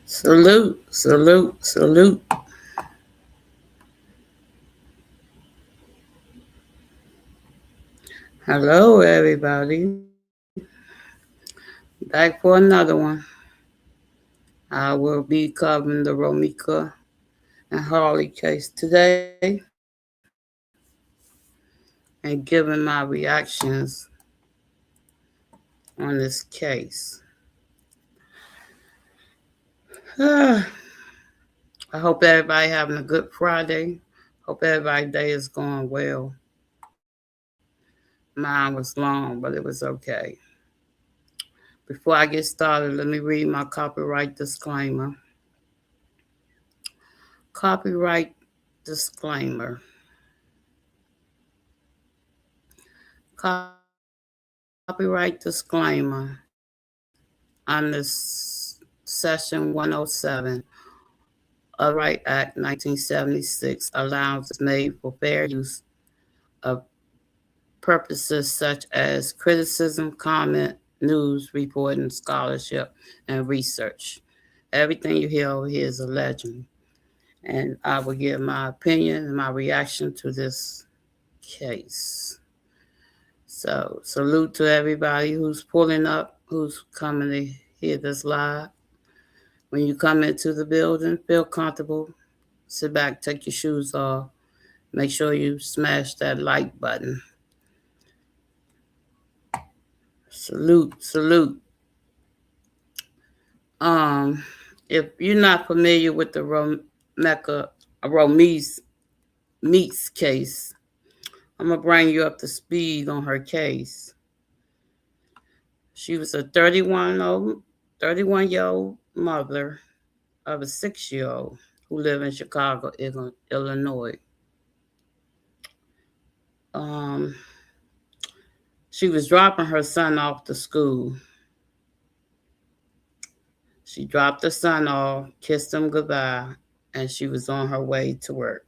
Salute, salute, salute. Hello, everybody. Back for another one. I will be covering the Romeca and Harley case today and giving my reactions on this case. I hope everybody having a good Friday. Hope everybody's day is going well. Mine was long, but it was okay. Before I get started, let me read my copyright disclaimer. Copyright disclaimer. Copyright disclaimer on this Section 107 of Right Act 1976 allowance is made for fair use of purposes such as criticism, comment, news, reporting, scholarship, and research. Everything you hear over here is a legend. And I will give my opinion and my reaction to this case. So, salute to everybody who's pulling up, who's coming to hear this live. When you come into the building, feel comfortable. Sit back, take your shoes off. Make sure you smash that like button. Salute, salute. If you're not familiar with the Romeca Meeks case, I'm gonna bring you up to speed on her case. She was a 31-year-old mother of a 6-year-old who lived in Chicago, Illinois. She was dropping her son off to school. She dropped her son off, kissed him goodbye, and she was on her way to work.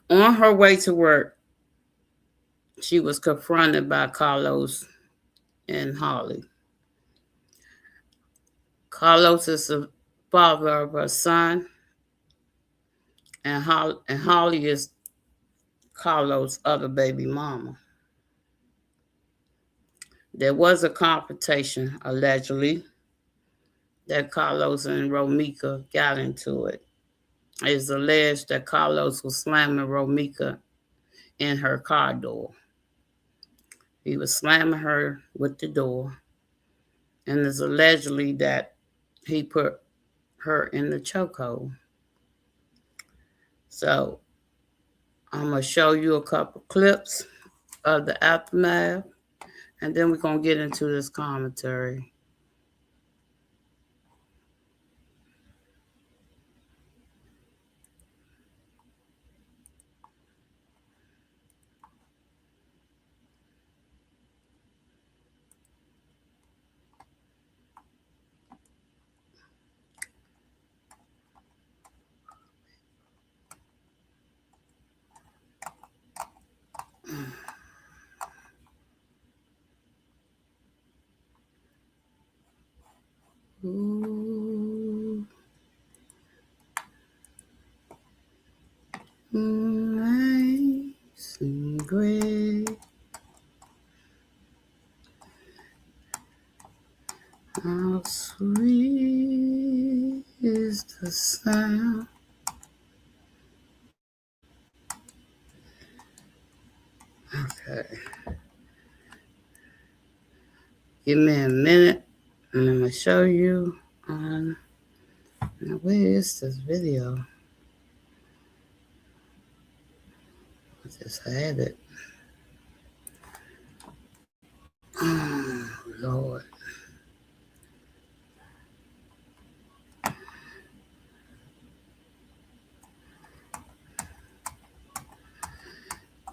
On her way to work, she was confronted by Carlos and Holly. Carlos is the father of her son, and Holly is Carlos' other baby mama. There was a confrontation, allegedly, that Carlos and Romeca got into it. It is alleged that Carlos was slamming Romeca in her car door. He was slamming her with the door, and it's allegedly that he put her in the chokehold. So I'm gonna show you a couple clips of the aftermath, and then we're gonna get into this commentary. Ooh, amazing grace, how sweet is the sound. Okay, give me a minute, and I'm gonna show you. Now where is this video? I just had it. Oh, Lord.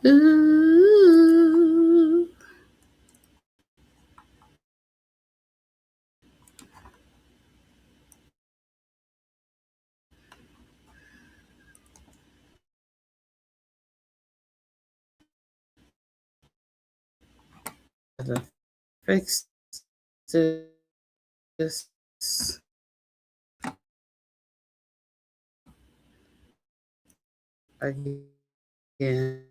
Ooh. Gotta fix this again.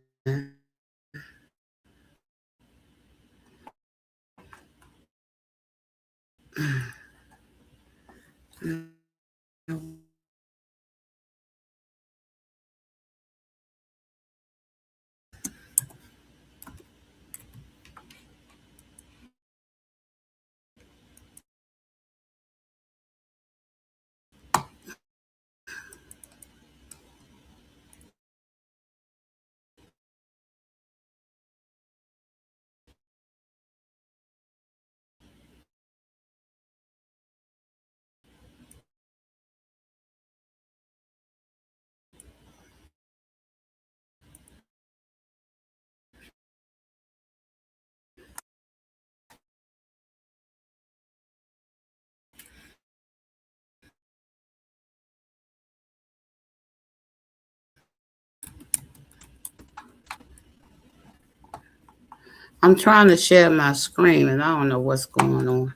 I'm trying to share my screen and I don't know what's going on.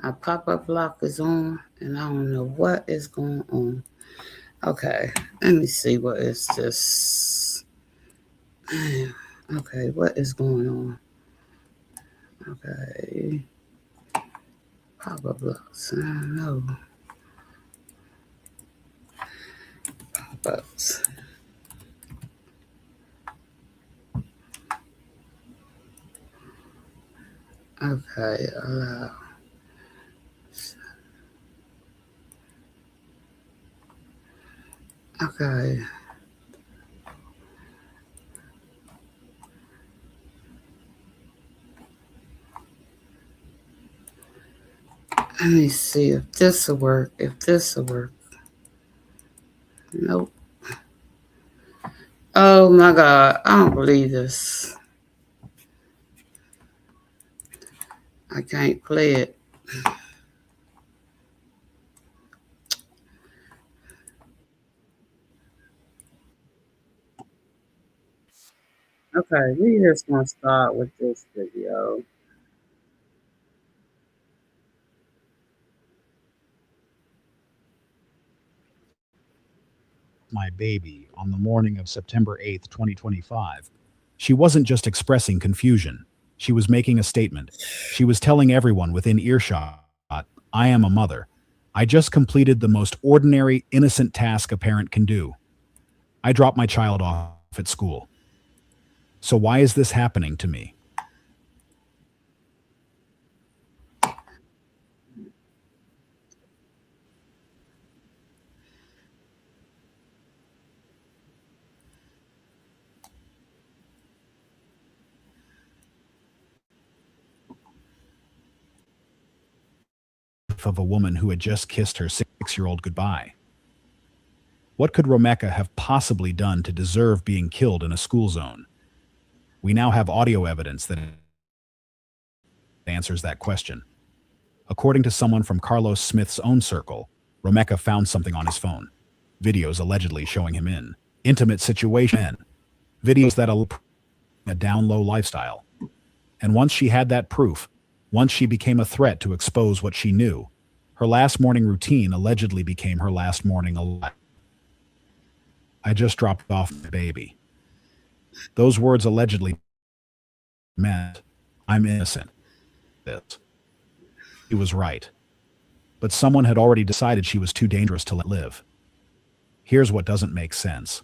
My pop-up block is on and I don't know what is going on. Okay, let me see what is this. Okay, what is going on? Okay, pop-up blocks. I don't know. Pop-ups. Okay, allow. Okay. Let me see if this will work. If this will work. Nope. Oh my God. I don't believe this. I can't play it. Okay, we just gonna start with this video. My baby on the morning of September 8th, 2025. She wasn't just expressing confusion. She was making a statement. She was telling everyone within earshot, I am a mother. I just completed the most ordinary, innocent task a parent can do. I dropped my child off at school. So why is this happening to me? Of a woman who had just kissed her 6-year-old goodbye. What could Romeca have possibly done to deserve being killed in a school zone? We now have audio evidence that answers that question. According to someone from Carlos Smith's own circle, Romeca found something on his phone. Videos allegedly showing him in intimate situation. Videos that a down low lifestyle. And once she had that proof, once she became a threat to expose what she knew, her last morning routine allegedly became her last morning alive. I just dropped off my baby. Those words allegedly meant, I'm innocent. This. He was right. But someone had already decided she was too dangerous to let live. Here's what doesn't make sense.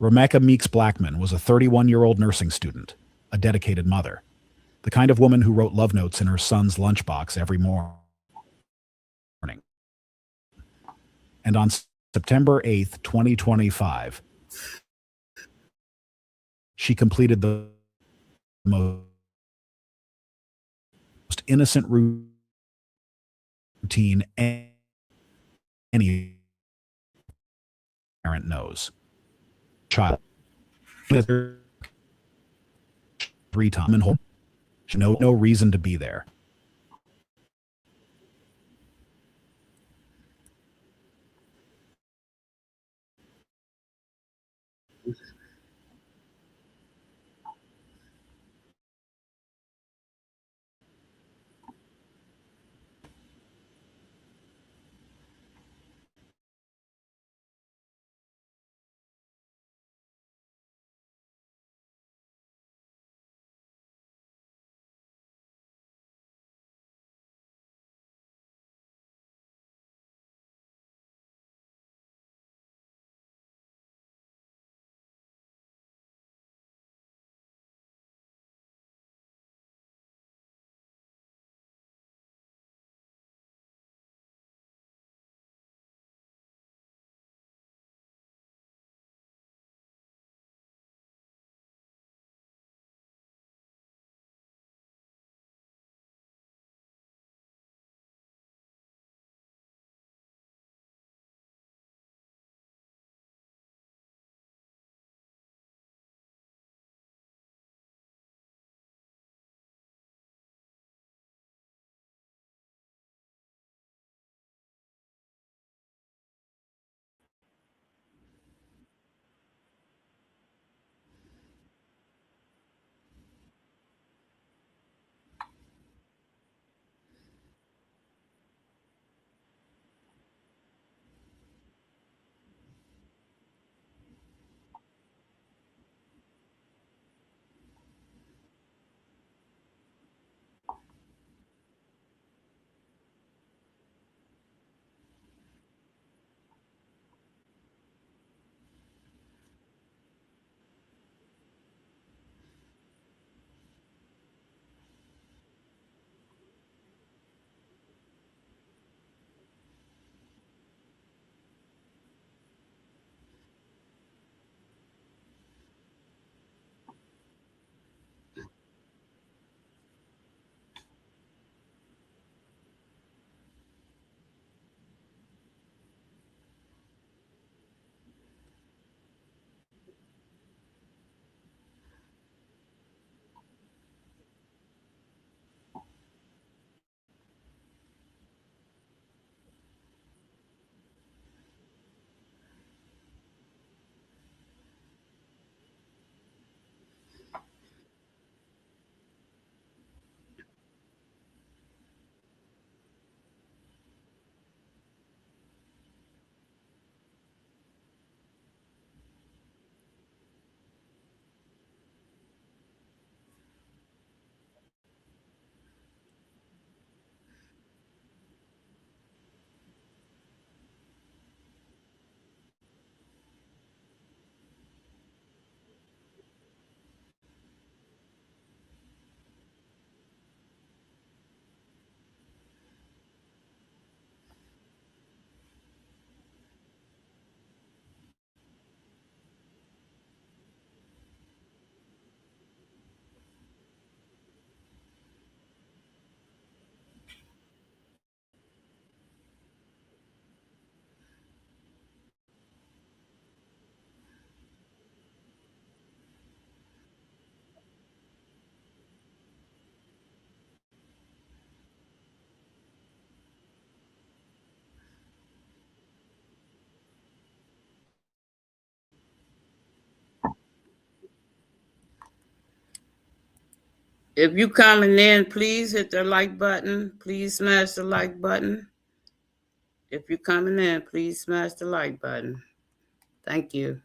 Romeca Meeks Blackman was a 31-year-old nursing student, a dedicated mother, the kind of woman who wrote love notes in her son's lunchbox every morning. And on September 8th, 2025, she completed the most innocent routine any parent knows. Child. 3 times and home. No reason to be there. If you coming in, please hit the like button. Please smash the like button. If you're coming in, please smash the like button. Thank you.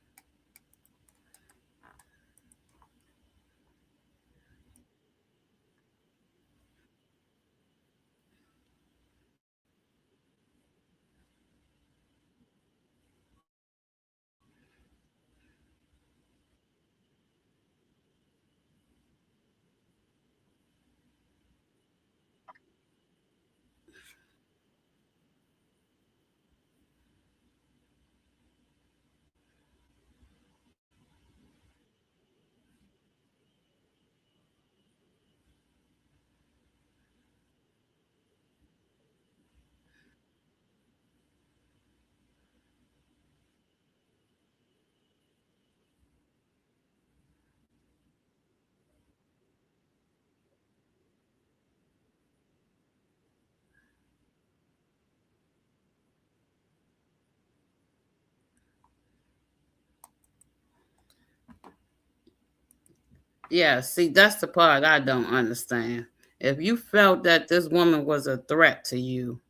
Yeah, see, that's the part I don't understand. If you felt that this woman was a threat to you,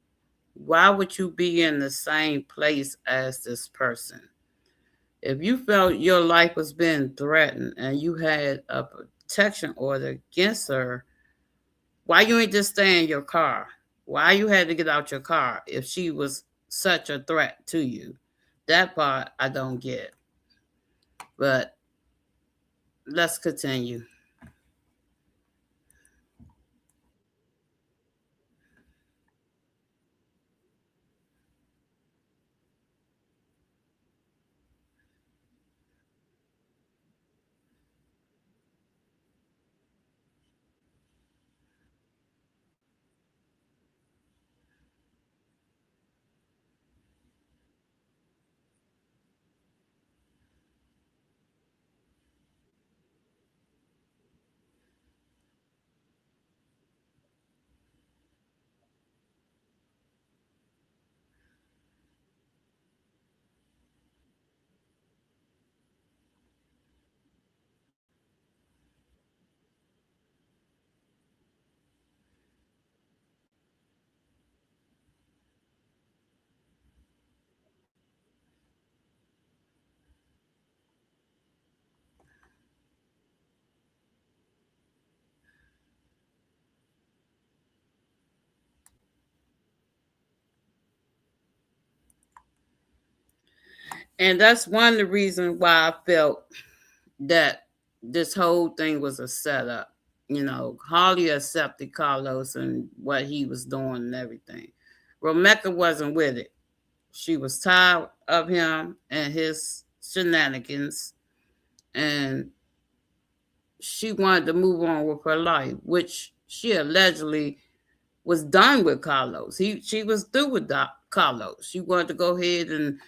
why would you be in the same place as this person? If you felt your life was being threatened and you had a protection order against her, why you ain't just stay in your car? Why you had to get out your car if she was such a threat to you? That part I don't get. But let's continue. And that's one of the reasons why I felt that this whole thing was a setup. You know, Holly accepted Carlos and what he was doing and everything. Romeca wasn't with it. She was tired of him and his shenanigans, and she wanted to move on with her life, which she allegedly was done with Carlos. She was through with Carlos. She wanted to go ahead and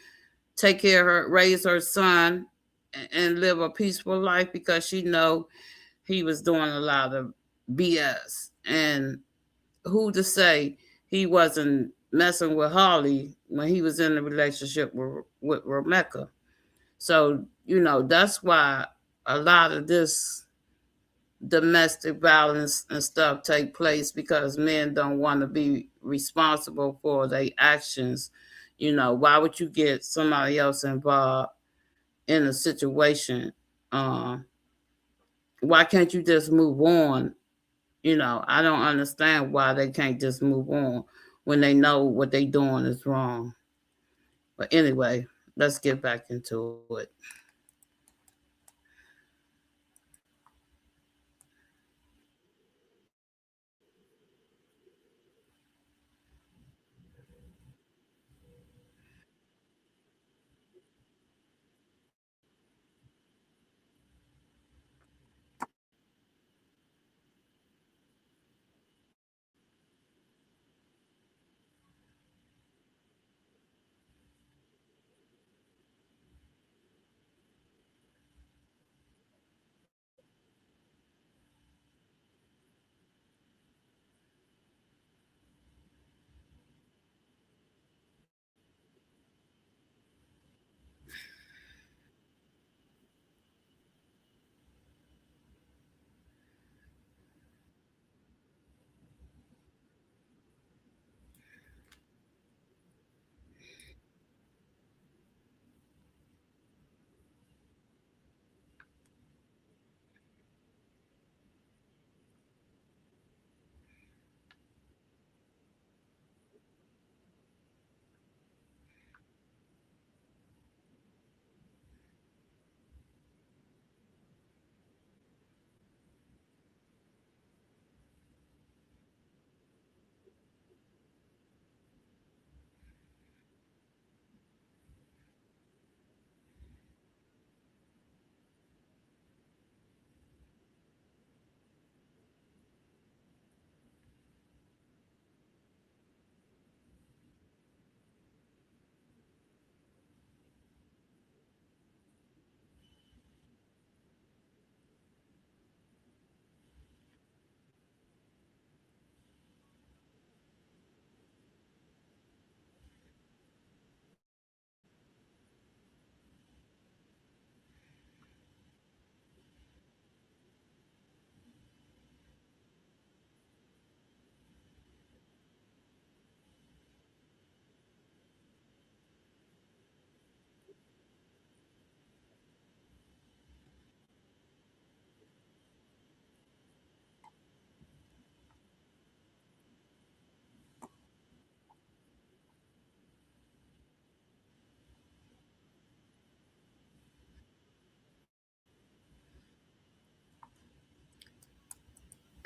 take care of her, raise her son, and live a peaceful life because she know he was doing a lot of BS. And who to say he wasn't messing with Harley when he was in a relationship with Romeca? So, you know, that's why a lot of this domestic violence and stuff take place because men don't want to be responsible for their actions. You know, why would you get somebody else involved in a situation? Um, why can't you just move on? You know, I don't understand why they can't just move on when they know what they doing is wrong. But anyway, let's get back into it.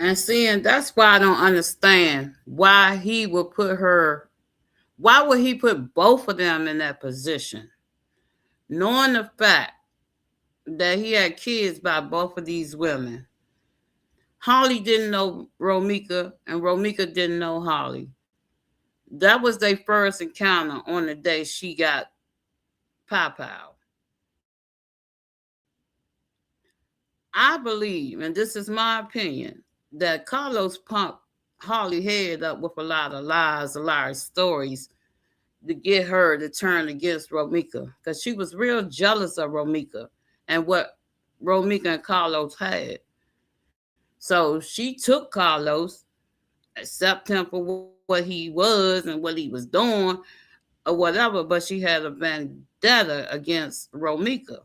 And seeing that's why I don't understand why he would put her, why would he put both of them in that position? Knowing the fact that he had kids by both of these women. Holly didn't know Romeca, and Romeca didn't know Holly. That was their first encounter on the day she got pow. I believe, and this is my opinion, that Carlos pumped Holly head up with a lot of lies, a lot of stories to get her to turn against Romeca because she was real jealous of Romeca and what Romeca and Carlos had. So she took Carlos, accept him for what he was and what he was doing or whatever, but she had a vendetta against Romeca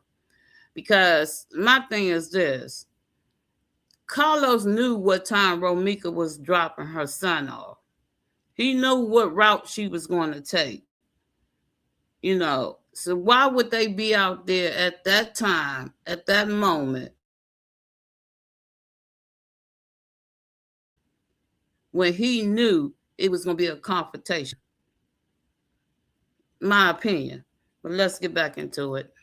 because my thing is this: Carlos knew what time Romeca was dropping her son off. He knew what route she was going to take. So why would they be out there at that time, at that moment, when he knew it was going to be a confrontation? My opinion. But let's get back into it.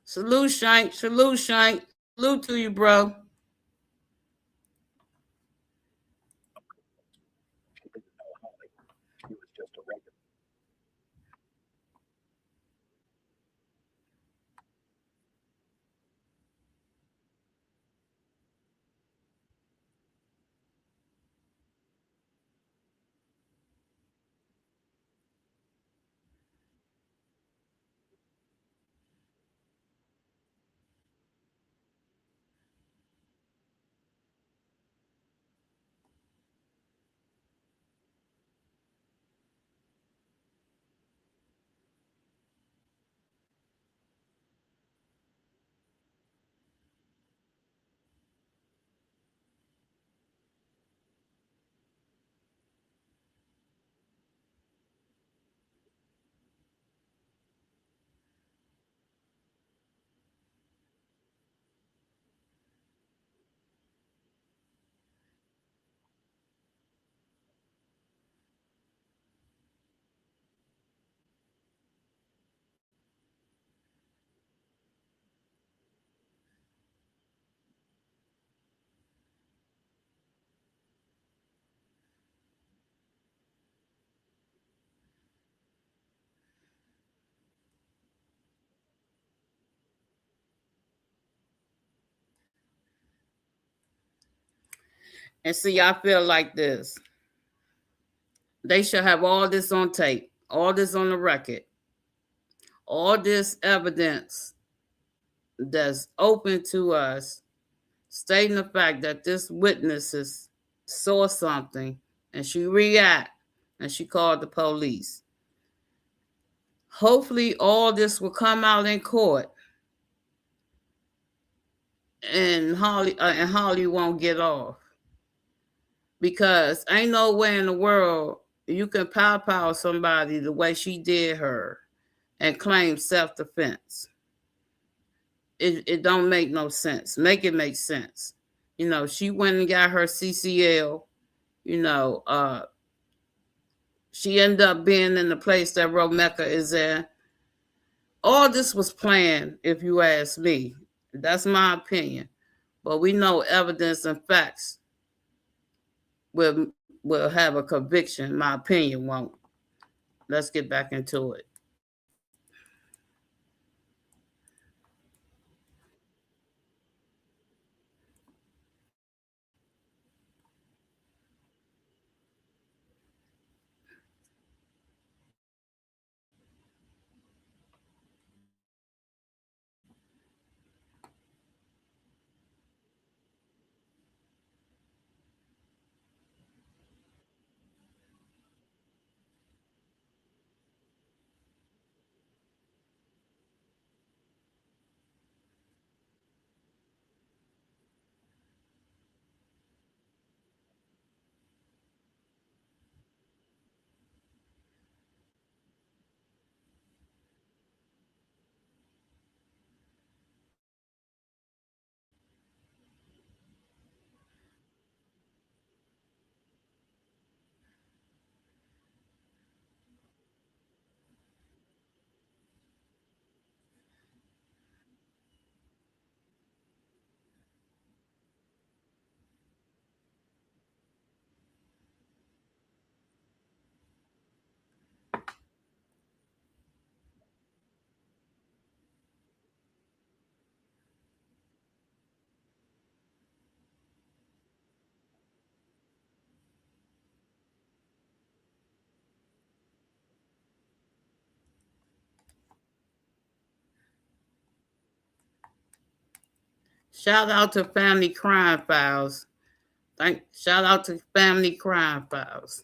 Salute, Shank. Salute, Shank. Salute to you, bro. And see, I feel like this. They should have all this on tape, all this on the record, all this evidence that's open to us, stating the fact that this witnesses saw something and she react and she called the police. Hopefully all this will come out in court and Holly won't get off because ain't no way in the world you can pow somebody the way she did her and claim self-defense. It don't make no sense. Make it make sense. She went and got her CCL. You know, she ended up being in the place that Romeca is in. All this was planned, if you ask me. That's my opinion. But we know evidence and facts will will have a conviction. My opinion won't. Let's get back into it. Shout out to Family Crime Files. Shout out to Family Crime Files.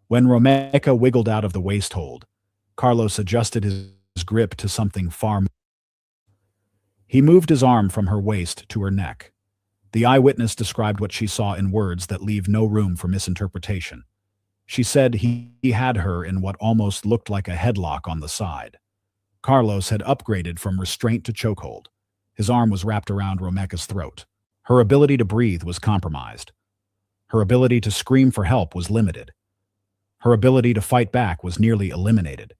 When Romeca wiggled out of the waist hold, Carlos adjusted his grip to something far more. He moved his arm from her waist to her neck. The eyewitness described what she saw in words that leave no room for misinterpretation. She said he had her in what almost looked like a headlock on the side. Carlos had upgraded from restraint to chokehold. His arm was wrapped around Romeca's throat. Her ability to breathe was compromised. Her ability to scream for help was limited. Her ability to fight back was nearly eliminated.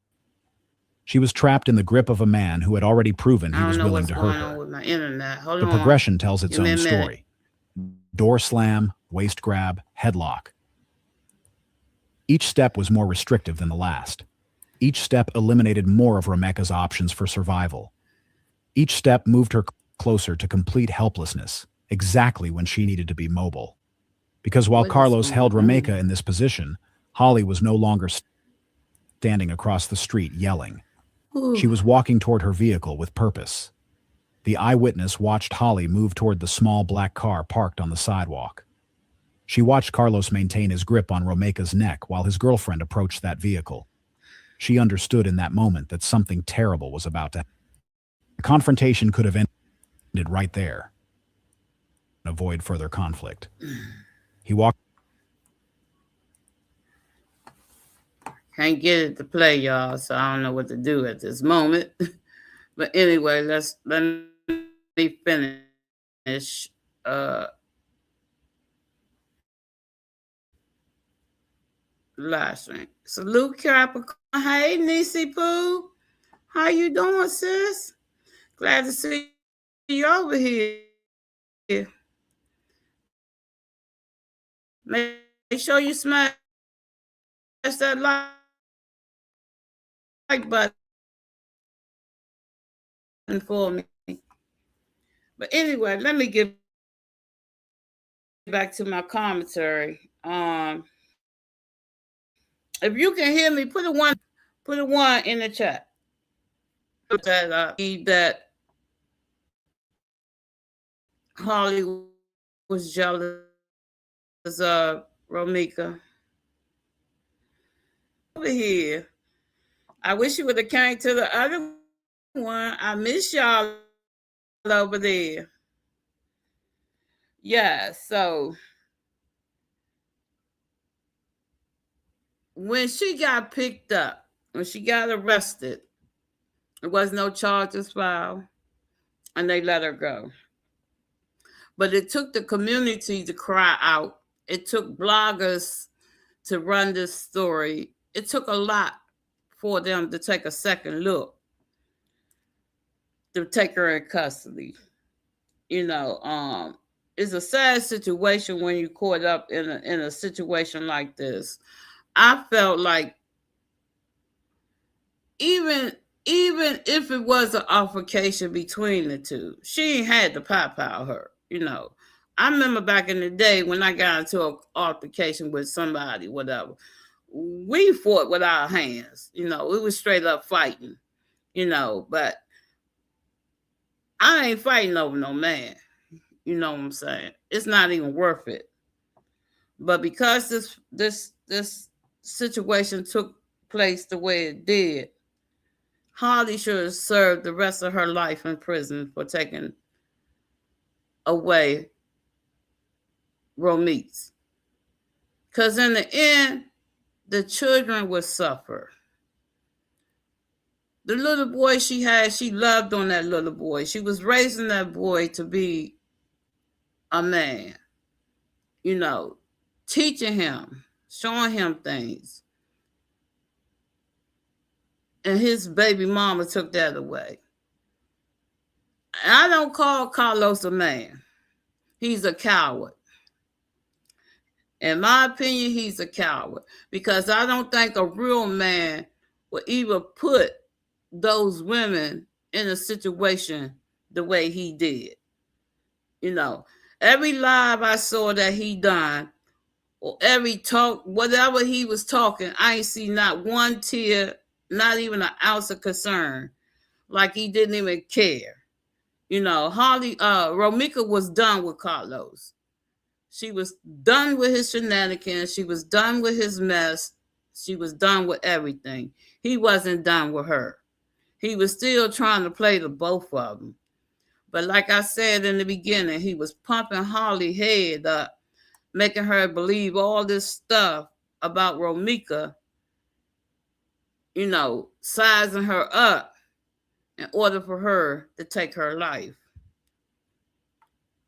She was trapped in the grip of a man who had already proven he I was don't know willing what's to going hurt on her. with my internet. Hold The on. progression tells its Give me own a minute. story. Door slam, waist grab, headlock. Each step was more restrictive than the last. Each step eliminated more of Romeca's options for survival. Each step moved her closer to complete helplessness, exactly when she needed to be mobile. Because while What is Carlos going held Romeca on? in this position, Holly was no longer standing across the street yelling. She Whew. was walking toward her vehicle with purpose. The eyewitness watched Holly move toward the small black car parked on the sidewalk. She watched Carlos maintain his grip on Romeca's neck while his girlfriend approached that vehicle. She understood in that moment that something terrible was about to happen. The confrontation could have ended right there. Avoid further conflict. He walked. Can't get it to play, y'all, so I don't know what to do at this moment. But anyway, let me finish. Live stream. Salute Capricorn. Hey, Nisi Poo. How you doing, sis? Glad to see you over here. Make sure you smash that like button for me. But anyway, let me get back to my commentary. If you can hear me, put a one in the chat. That Holly was jealous of Romeca. Over here. I wish you would have came to the other one. I miss y'all over there. Yeah, so when she got picked up, when she got arrested, there was no charges filed, and they let her go. But it took the community to cry out. It took bloggers to run this story. It took a lot for them to take a second look, to take her in custody. You know, it's a sad situation when you caught up in a situation like this. I felt like even even if it was an altercation between the two, she ain't had to pow her. You know, I remember back in the day when I got into an altercation with somebody, whatever. We fought with our hands. You know, it was straight up fighting. You know, but I ain't fighting over no man. You know what I'm saying? It's not even worth it. But because this situation took place the way it did, Harley should have served the rest of her life in prison for taking away Romeeks. Because in the end, the children would suffer. The little boy she had, she loved on that little boy. She was raising that boy to be a man, you know, teaching him, showing him things. And his baby mama took that away. I don't call Carlos a man. He's a coward. In my opinion, he's a coward because I don't think a real man would even put those women in a situation the way he did. You know, every live I saw that he done, or every talk, whatever he was talking, I ain't see not one tear, not even an ounce of concern. Like he didn't even care. You know, Romeca was done with Carlos. She was done with his shenanigans. She was done with his mess. She was done with everything. He wasn't done with her. He was still trying to play the both of them. But like I said in the beginning, he was pumping Holly head up, making her believe all this stuff about Romeca, sizing her up in order for her to take her life.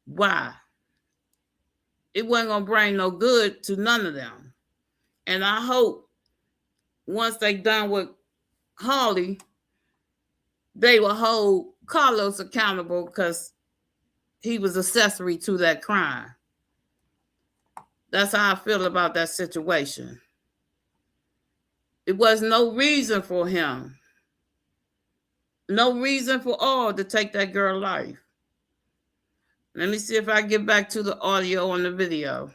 Why? It wasn't going to bring no good to none of them. And I hope once they done with Holly, they will hold Carlos accountable because he was accessory to that crime. That's how I feel about that situation. It was no reason for him, no reason for all to take that girl's life. Let me see if I get back to the audio on the video.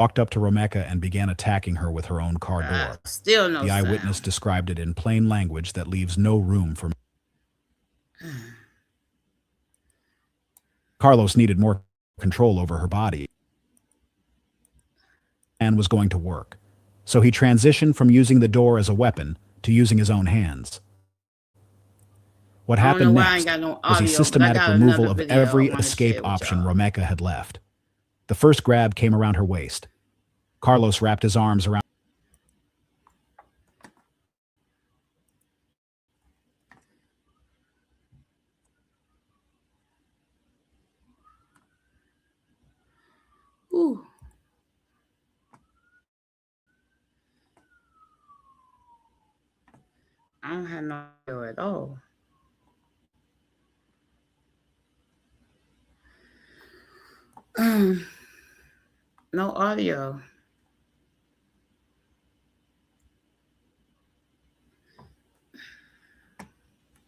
Walked up to Romeca and began attacking her with her own car door. Still no The eyewitness sound. described it in plain language that leaves no room for... Carlos needed more control over her body and was going to work. So he transitioned from using the door as a weapon to using his own hands. What happened next was a systematic removal of every escape option Romeca had left. The first grab came around her waist. Carlos wrapped his arms around... Ooh. I don't have no audio at all. No audio.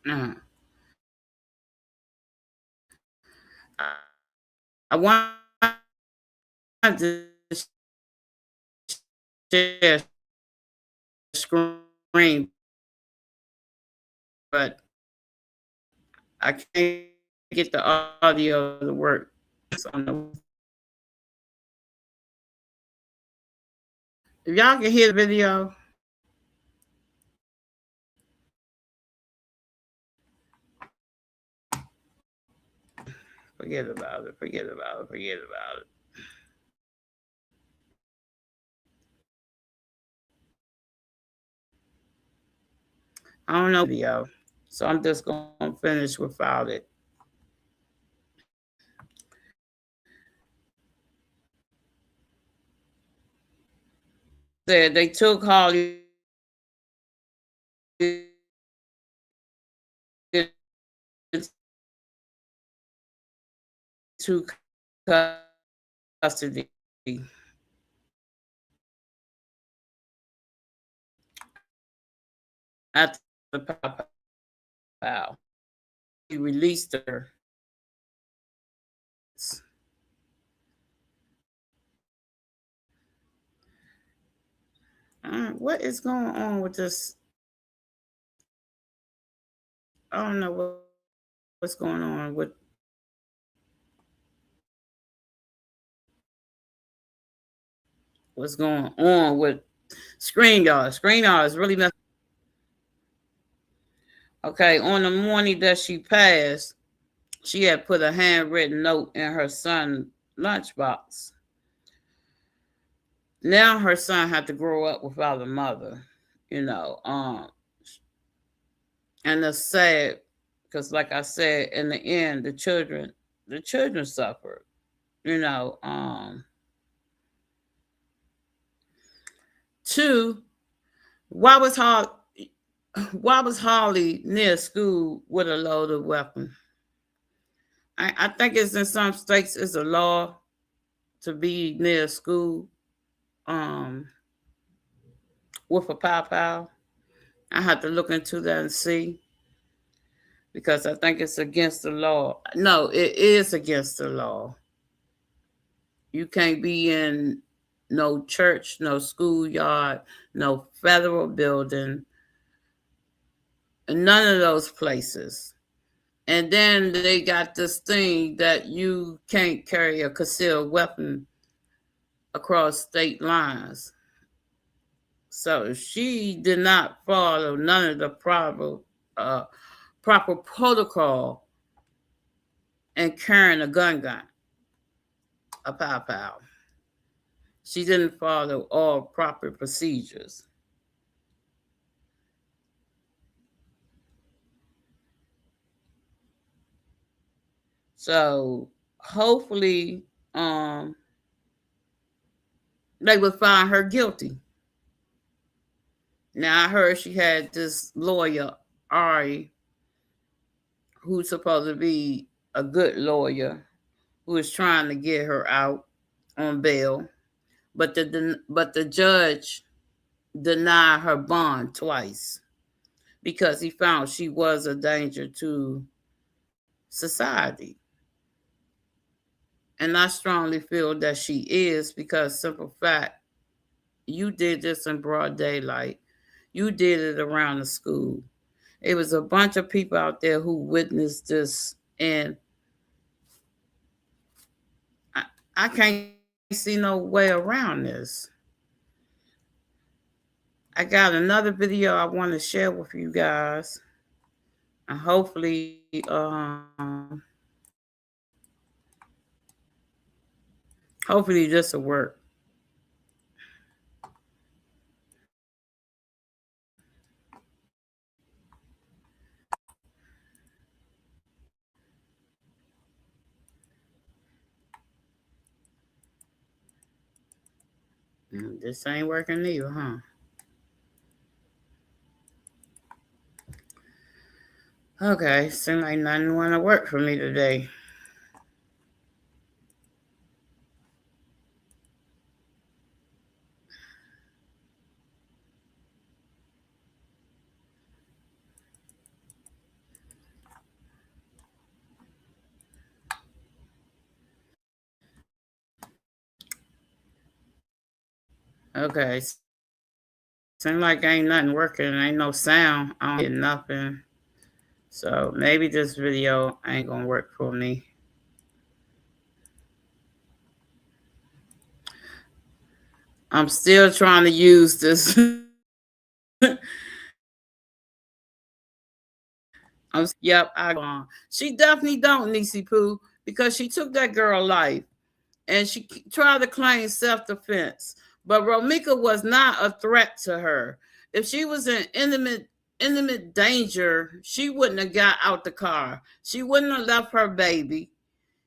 I want to share screen, but I can't get the audio to work. If y'all can hear the video, forget about it. Forget about it. Forget about it. I don't know video, so I'm just gonna finish without it. They took Holly to custody. After the pow, he released her. What is going on with this? I don't know what's going on with Screen Yard. Screen Yard is really messed. Okay, on the morning that she passed, she had put a handwritten note in her son's lunchbox. Now her son had to grow up without a mother, and it's sad because, like I said, in the end, the children suffered. Two, why was Holly near school with a loaded weapon? I think it's in some states it's a law to be near school with a pow. I have to look into that and see because I think it's against the law. No, it is against the law. You can't be in no church, no schoolyard, no federal building, none of those places. And then they got this thing that you can't carry a concealed weapon across state lines. So she did not follow none of the uh, proper protocol in carrying a gun, a pow pow. She didn't follow all proper procedures. So hopefully, they would find her guilty. Now I heard she had this lawyer, Ari, who's supposed to be a good lawyer, who is trying to get her out on bail, but the judge denied her bond twice because he found she was a danger to society. And I strongly feel that she is because simple fact, you did this in broad daylight. You did it around the school. It was a bunch of people out there who witnessed this, and I, I can't see no way around this. I got another video I want to share with you guys, and hopefully this will work. This ain't working either, huh? Okay, seems like nothing want to work for me today. Okay, seems like ain't nothing working. Ain't no sound. I don't hear nothing. So maybe this video ain't gonna work for me. I'm still trying to use this. Yep, I go on. She definitely don't, Nisi Poo, because she took that girl life and she tried to claim self-defense. But Romeca was not a threat to her. If she was in intimate danger, she wouldn't have got out the car. She wouldn't have left her baby.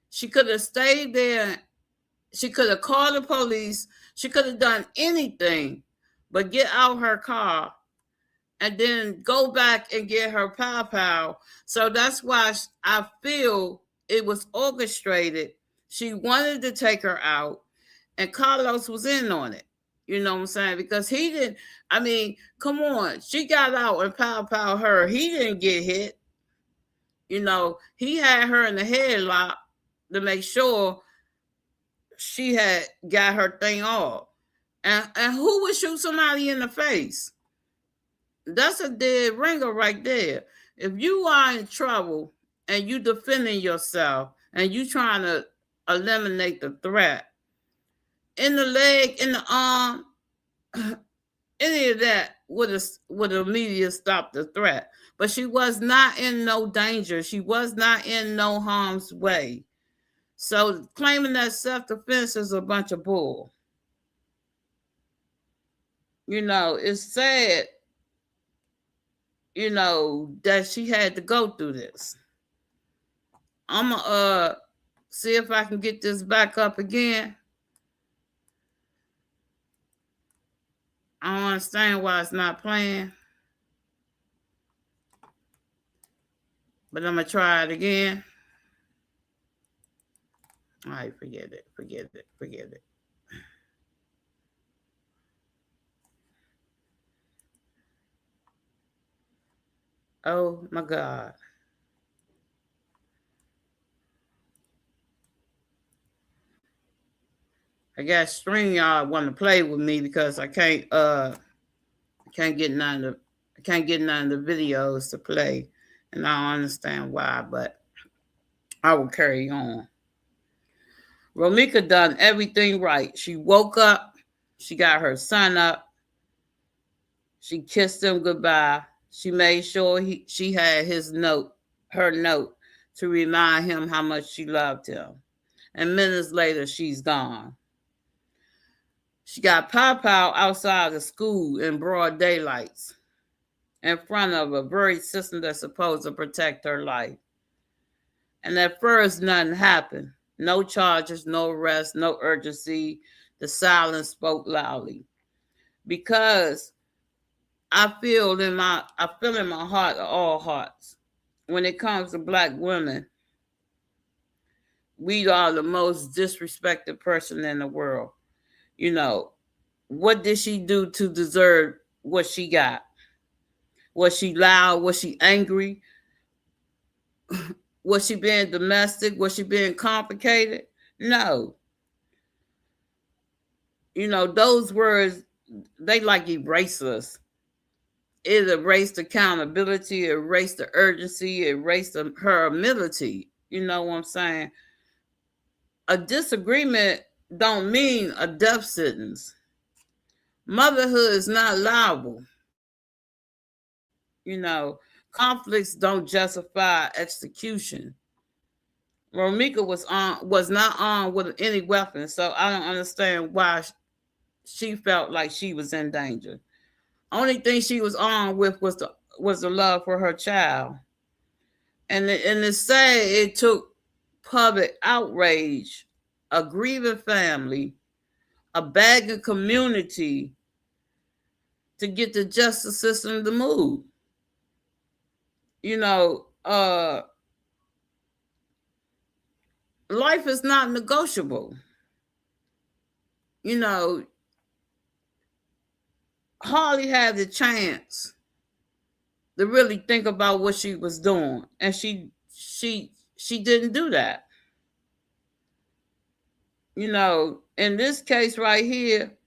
She could have stayed there. She could have called the police. She could have done anything but get out her car and then go back and get her pow pow. So that's why I feel it was orchestrated. She wanted to take her out, and Carlos was in on it. You know what I'm saying? Because he didn't. I mean, come on. She got out and pow pow her. He didn't get hit. You know, he had her in the headlock to make sure she had got her thing off. And who would shoot somebody in the face? That's a dead ringer right there. If you are in trouble and you defending yourself and you trying to eliminate the threat in the leg, in the arm, any of that would immediately stop the threat. But she was not in no danger. She was not in no harm's way. So claiming that self-defense is a bunch of bull. You know, it's sad, that she had to go through this. I'm gonna see if I can get this back up again. I don't understand why it's not playing, but I'm gonna try it again. All right, forget it. Oh my God. I guess StreamYard want to play with me because I can't get none of the videos to play, and I don't understand why, but I will carry on. Romeca done everything right. She woke up, she got her son up, She kissed him goodbye. She made sure she had her note, to remind him how much she loved him. And minutes later, she's gone. She got pow pow outside the school in broad daylight, in front of a very system that's supposed to protect her life. And at first, nothing happened. No charges, no arrest, no urgency. The silence spoke loudly. Because I feel in my heart of all hearts, when it comes to black women, we are the most disrespected person in the world. You know, what did she do to deserve what she got? Was she loud? Was she angry? Was she being domestic? Was she being complicated? No. Those words, they like erase us. It erased accountability, it erased the urgency, it erased her ability. You know what I'm saying? A disagreement don't mean a death sentence. Motherhood is not liable. Conflicts don't justify execution. Romeca was not armed with any weapon, so I don't understand why she felt like she was in danger. Only thing she was armed with was the love for her child. And it's sad it took public outrage, a grieving family, a begging community to get the justice system to move. You know, life is not negotiable. You know, Harley had the chance to really think about what she was doing, and she didn't do that. In this case right here,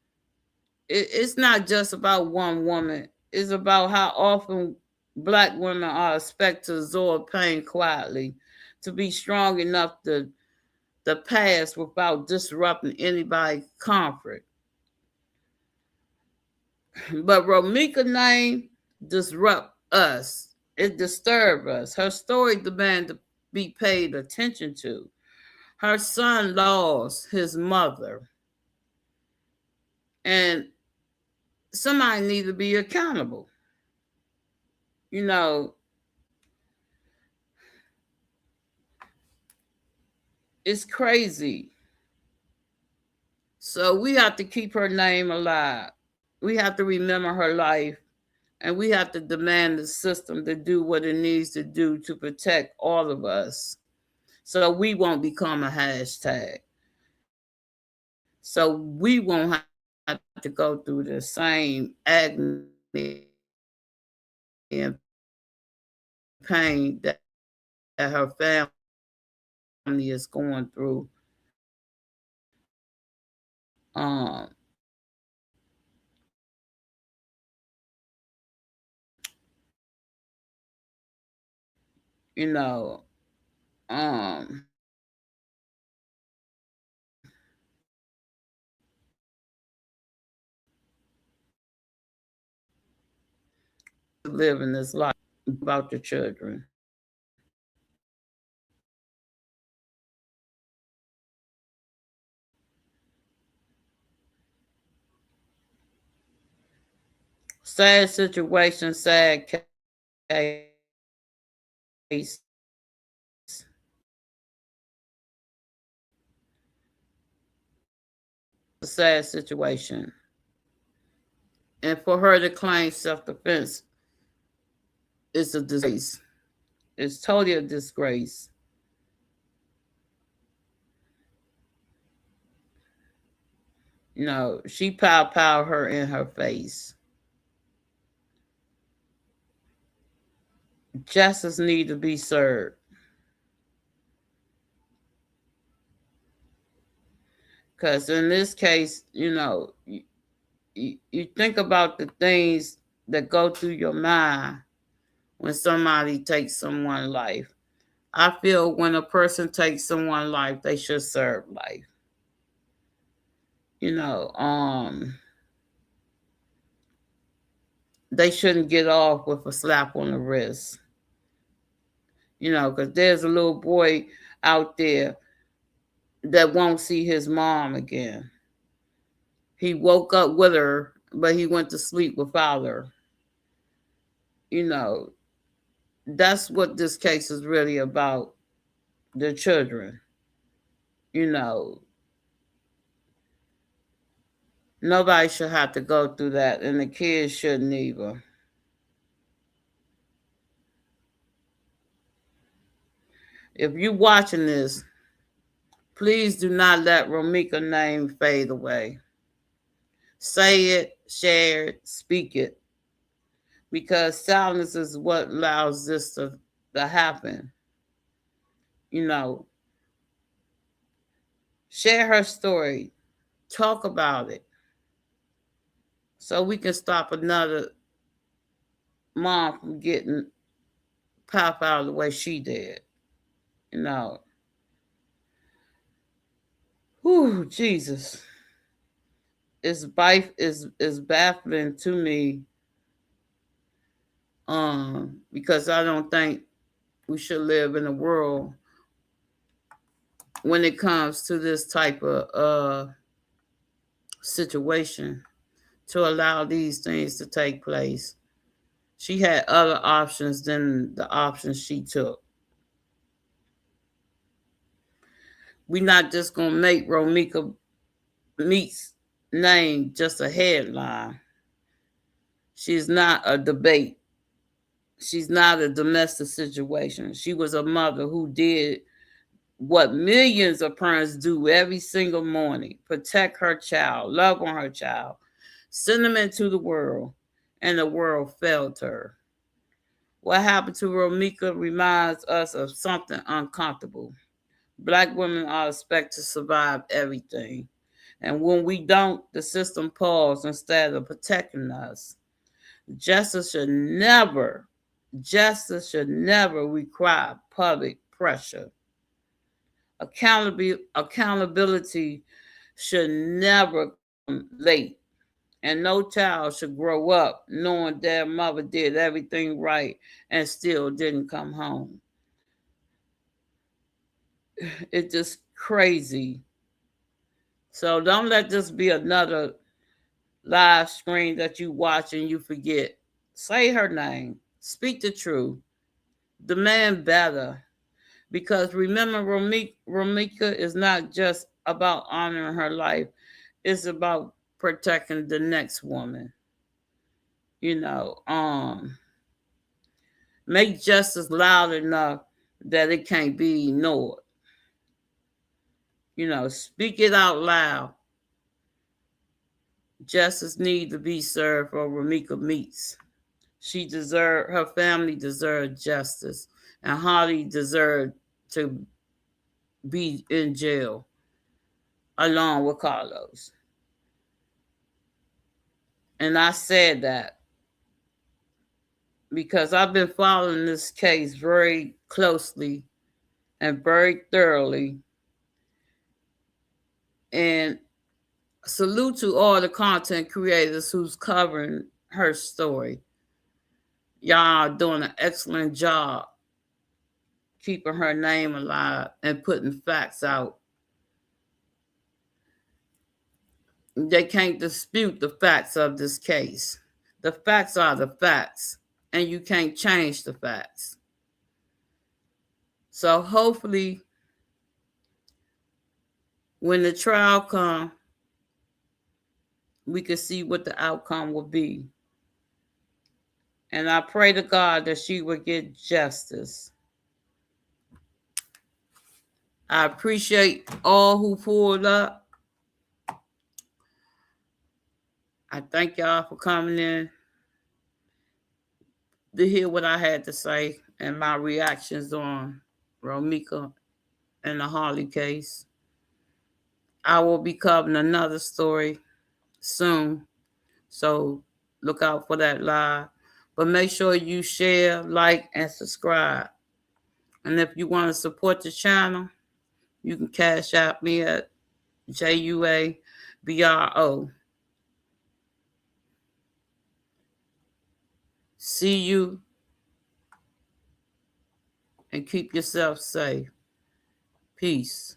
it's not just about one woman. It's about how often black women are expected to absorb pain quietly, to be strong enough to pass without disrupting anybody's comfort. But Romeca name disrupt us. It disturbs us. Her story demand to be paid attention to. Her son lost his mother, and somebody need to be accountable. You know, it's crazy. So we have to keep her name alive. We have to remember her life, and we have to demand the system to do what it needs to do to protect all of us, so we won't become a hashtag. So we won't have to go through the same agony and pain that her family is going through. You know, to live in this life about your children. Sad situation, sad case. A sad situation. And for her to claim self defense is a disgrace. It's totally a disgrace. She pow her in her face. Justice need to be served. Because in this case, you think about the things that go through your mind when somebody takes someone's life. I feel when a person takes someone's life, they should serve life. You know, um, they shouldn't get off with a slap on the wrist. Because there's a little boy out there that won't see his mom again. He woke up with her, but he went to sleep without her. You know, that's what this case is really about, the children. You know, nobody should have to go through that, and the kids shouldn't either. If you're watching this, please do not let Romeca name fade away. Say it, share it, speak it, because silence is what allows this to happen. You know, share her story, talk about it, so we can stop another mom from getting pop out the way she did. You know, whew, Jesus, is baffling to me. Because I don't think we should live in a world when it comes to this type of situation to allow these things to take place. She had other options than the options she took. We're not just gonna make Romeca Meeks' name just a headline. She's not a debate. She's not a domestic situation. She was a mother who did what millions of parents do every single morning: protect her child, love on her child, send them into the world, and the world failed her. What happened to Romeca reminds us of something uncomfortable. Black women are expected to survive everything. And when we don't, the system falls instead of protecting us. Justice should never, Justice should never require public pressure. Accountability should never come late. And no child should grow up knowing their mother did everything right and still didn't come home. It's just crazy. So don't let this be another live stream that you watch and you forget. Say her name. Speak the truth. Demand better. Because remember, Romeca is not just about honoring her life, it's about protecting the next woman. You know, make justice loud enough that it can't be ignored. Speak it out loud. Justice need to be served for Romeca Meeks. Her family deserved justice, and Holly deserved to be in jail along with Carlos. And I said that because I've been following this case very closely and very thoroughly. And salute to all the content creators who's covering her story. Y'all are doing an excellent job keeping her name alive and putting facts out. They can't dispute the facts of this case. The facts are the facts, and you can't change the facts. So hopefully, when the trial comes, we can see what the outcome will be. And I pray to God that she will get justice. I appreciate all who pulled up. I thank y'all for coming in to hear what I had to say and my reactions on Romeca and the Harley case. I will be covering another story soon, so look out for that live. But make sure you share, like, and subscribe. And if you want to support the channel, you can cash out me at JUABRO. See you and keep yourself safe. Peace.